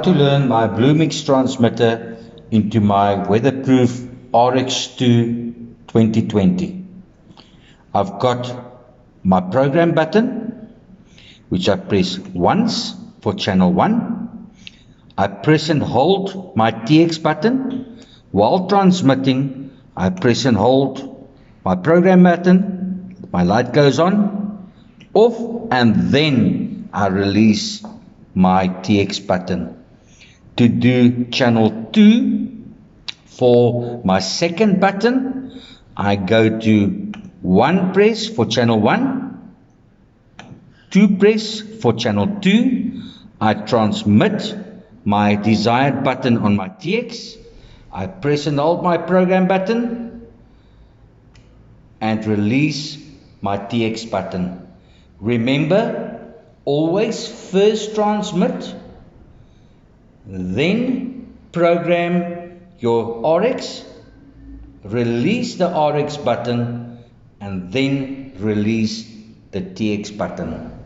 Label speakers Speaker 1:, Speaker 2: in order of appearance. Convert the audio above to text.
Speaker 1: about to learn my Blu-Mix transmitter into my weatherproof RX2 2020. I've got my program button, which I press once for channel 1. I press and hold my TX button. While transmitting, I press and hold my program button. My light goes on, off, and then I release my TX button. To do channel 2 for my second button, I go to 1 press for channel 1, 2 press for channel 2. I transmit my desired button on my TX. I press and hold my program button and release my TX button. Remember, always first transmit, then program your RX, release the RX button, and then release the TX button.